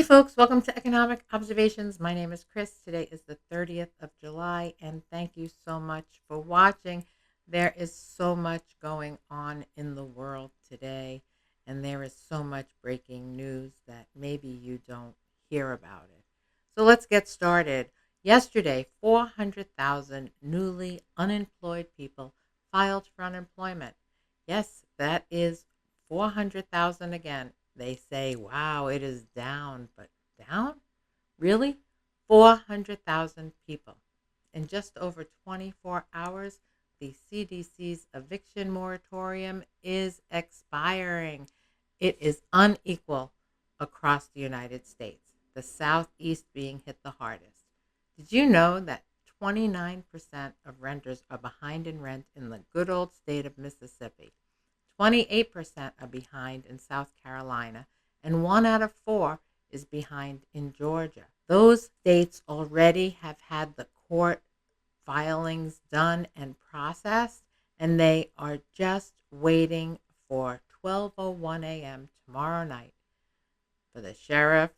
Hey folks, welcome to Economic Observations. My name is Chris. Today is the 30th of July, and thank you so much for watching. There is so much going on in the world today, and there is so much breaking news that maybe you don't hear about it. So let's get started. Yesterday, 400,000 newly unemployed people filed for unemployment. Yes, that is 400,000 again. They say, wow, it is down, but down? Really? 400,000 people. In just over 24 hours, the CDC's eviction moratorium is expiring. It is unequal across the United States, the Southeast being hit the hardest. Did you know that 29% of renters are behind in rent in the good old state of Mississippi? 28% are behind in South Carolina, and 1 out of 4 is behind in Georgia. Those states already have had the court filings done and processed, and they are just waiting for 12:01 a.m. tomorrow night for the sheriff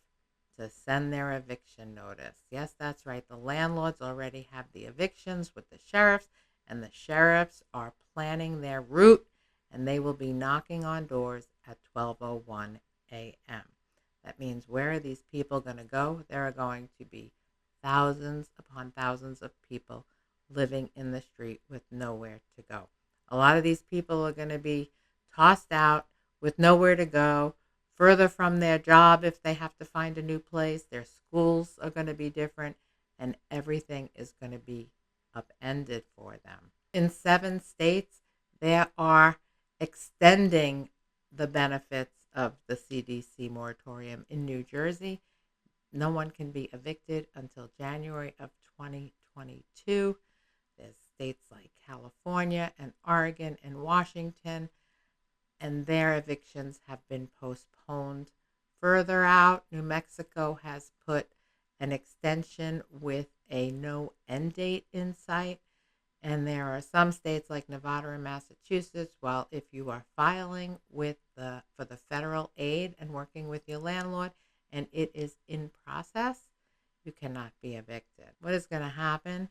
to send their eviction notice. Yes, that's right. The landlords already have the evictions with the sheriffs, and the sheriffs are planning their route, and they will be knocking on doors at 12:01 a.m. That means, where are these people going to go? There are going to be thousands upon thousands of people living in the street with nowhere to go. A lot of these people are going to be tossed out with nowhere to go, further from their job if they have to find a new place. Their schools are going to be different, and everything is going to be upended for them. In 7 states, they are extending the benefits of the CDC moratorium. In New Jersey, no one can be evicted until January of 2022. There's states like California and Oregon and Washington, and their evictions have been postponed further out. New Mexico has put an extension with a no end date in sight. And there are some states like Nevada and Massachusetts, well, if you are filing for the federal aid and working with your landlord and it is in process, you cannot be evicted. What is going to happen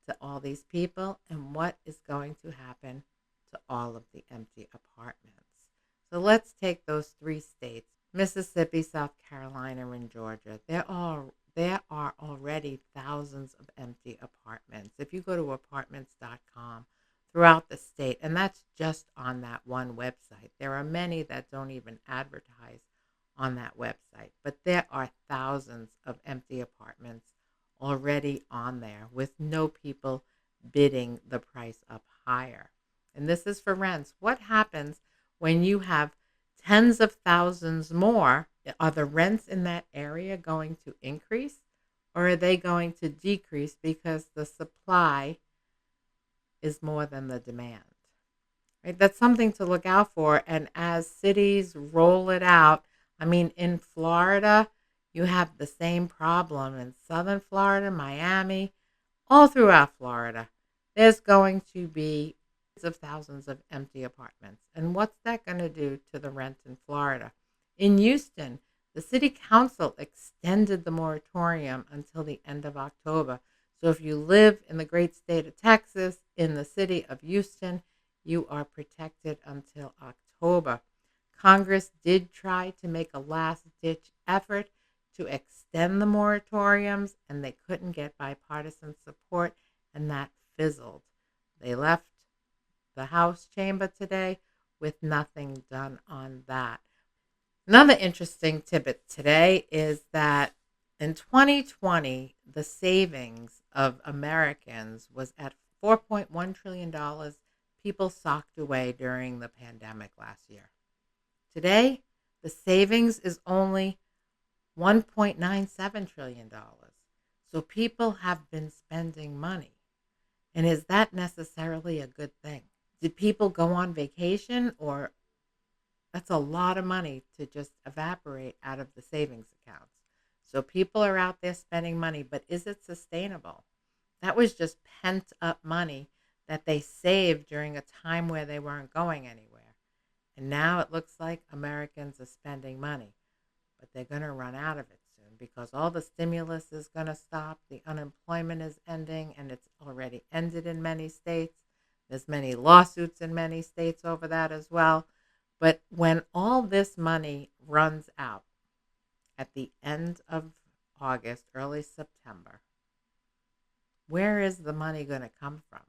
to all these people, and what is going to happen to all of the empty apartments? So let's take those 3 states, Mississippi, South Carolina, and Georgia. There are already thousands of empty apartments. If you go to apartments.com throughout the state, and that's just on that one website. There are many that don't even advertise on that website, but there are thousands of empty apartments already on there with no people bidding the price up higher. And this is for rents. What happens when you have tens of thousands more? Are the rents in that area going to increase, or are they going to decrease because the supply is more than the demand? Right? That's something to look out for. And as cities roll it out, I mean, in Florida, you have the same problem. In southern Florida, Miami, all throughout Florida, there's going to be of thousands of empty apartments. And what's that going to do to the rent in Florida? In Houston, the city council extended the moratorium until the end of October. So if you live in the great state of Texas, in the city of Houston, you are protected until October. Congress did try to make a last-ditch effort to extend the moratoriums, and they couldn't get bipartisan support, and that fizzled. They left the House chamber today with nothing done on that. Another interesting tidbit today is that in 2020, the savings of Americans was at $4.1 trillion. People socked away during the pandemic last year. Today, the savings is only $1.97 trillion. So people have been spending money. And is that necessarily a good thing? Did people go on vacation, or that's a lot of money to just evaporate out of the savings accounts? So people are out there spending money, but is it sustainable? That was just pent up money that they saved during a time where they weren't going anywhere. And now it looks like Americans are spending money, but they're going to run out of it because all the stimulus is going to stop. The unemployment is ending, and it's already ended in many states. There's many lawsuits in many states over that as well. But when all this money runs out at the end of August, early September, where is the money going to come from?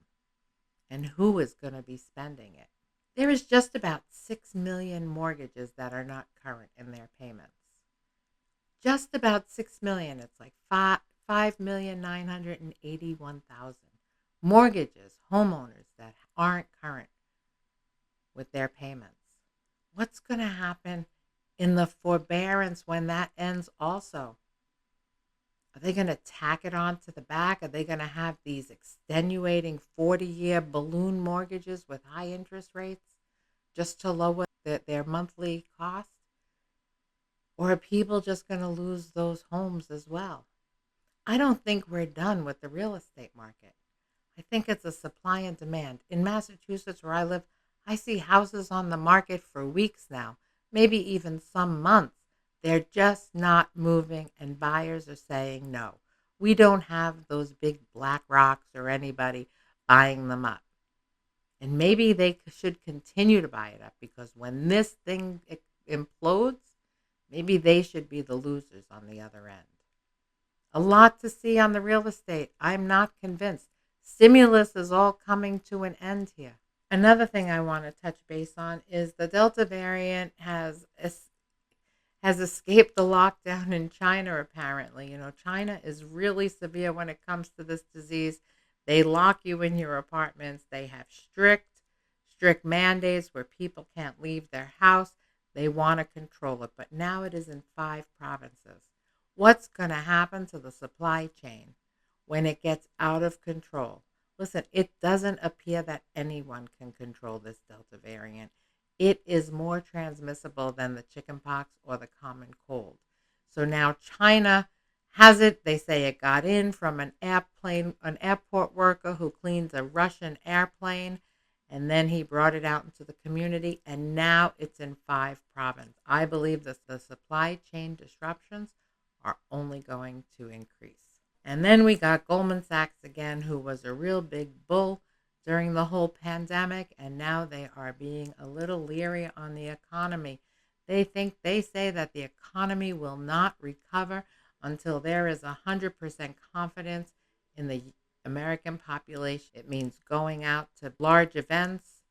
And who is going to be spending it? There is just about 6 million mortgages that are not current in their payments. Just about 6 million. It's like 5,981,000 mortgages, homeowners that aren't current with their payments. What's going to happen in the forbearance when that ends also? Are they going to tack it on to the back? Are they going to have these extenuating 40-year balloon mortgages with high interest rates just to lower their monthly cost? Or are people just going to lose those homes as well? I don't think we're done with the real estate market. I think it's a supply and demand. In Massachusetts, where I live, I see houses on the market for weeks now, maybe even some months. They're just not moving, and buyers are saying no. We don't have those big black rocks or anybody buying them up. And maybe they should continue to buy it up, because when this thing implodes, maybe they should be the losers on the other end. A lot to see on the real estate. I'm not convinced. Stimulus is all coming to an end here. Another thing I want to touch base on is the Delta variant has escaped the lockdown in China, apparently. You know, China is really severe when it comes to this disease. They lock you in your apartments. They have strict mandates where people can't leave their house. They want to control it, but now it is in 5 provinces. What's going to happen to the supply chain when it gets out of control? Listen, it doesn't appear that anyone can control this Delta variant. It is more transmissible than the chickenpox or the common cold. So now China has it. They say it got in from an airport worker who cleans a Russian airplane, and then he brought it out into the community, and now it's in 5 provinces. I believe that the supply chain disruptions are only going to increase. And then we got Goldman Sachs again, who was a real big bull during the whole pandemic, and now they are being a little leery on the economy. They say that the economy will not recover until there is 100% confidence in the American population. It means going out to large events,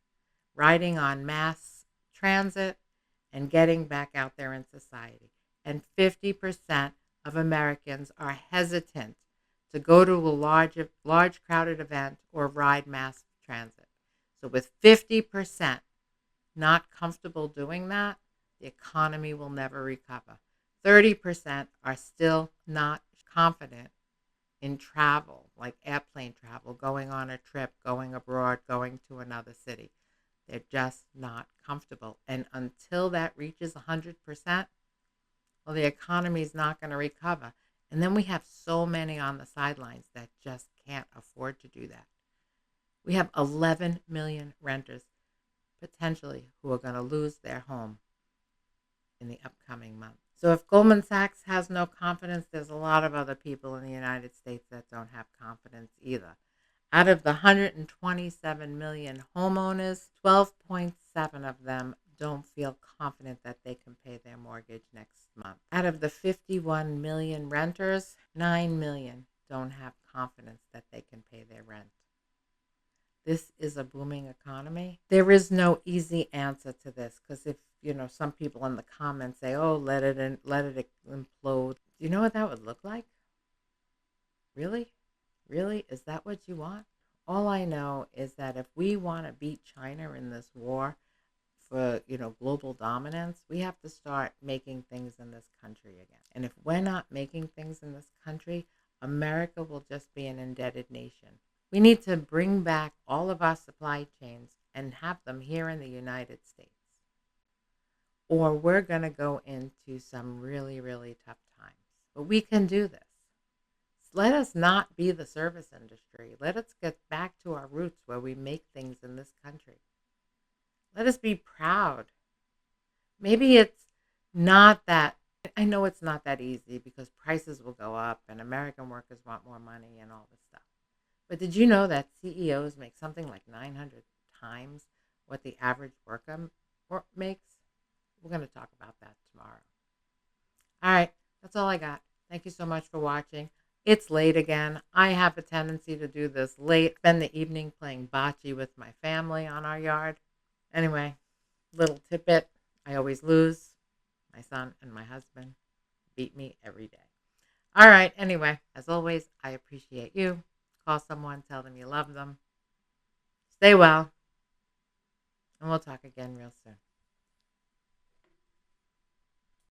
riding on mass transit, and getting back out there in society. And 50% of Americans are hesitant to go to a large crowded event or ride mass transit. So with 50% not comfortable doing that, the economy will never recover. 30% are still not confident in travel, like airplane travel, going on a trip, going abroad, going to another city. They're just not comfortable. And until that reaches 100%, well, the economy is not going to recover. And then we have so many on the sidelines that just can't afford to do that. We have 11 million renters potentially who are going to lose their home in the upcoming months. So if Goldman Sachs has no confidence, there's a lot of other people in the United States that don't have confidence either. Out of the 127 million homeowners, 12.7 of them don't feel confident that they can pay their mortgage next month. Out of the 51 million renters, 9 million don't have confidence that they can pay their rent. This is a booming economy. There is no easy answer to this, because if some people in the comments say, "Oh, let it implode," do you know what that would look like? Really, is that what you want? All I know is that if we want to beat China in this war for global dominance, we have to start making things in this country again. And if we're not making things in this country, America will just be an indebted nation. We need to bring back all of our supply chains and have them here in the United States, or we're going to go into some really, really tough times. But we can do this. Let us not be the service industry. Let us get back to our roots where we make things in this country. Let us be proud. Maybe it's not that I know it's not that easy because prices will go up and American workers want more money and all this stuff. But did you know that CEOs make something like 900 times what the average worker makes? We're going to talk about that tomorrow. All right, that's all I got. Thank you so much for watching. It's late again. I have a tendency to do this late, spend the evening playing bocce with my family on our yard. Anyway, little tidbit, I always lose. My son and my husband beat me every day. All right, anyway, as always, I appreciate you. Call someone, tell them you love them. Stay well, and we'll talk again real soon.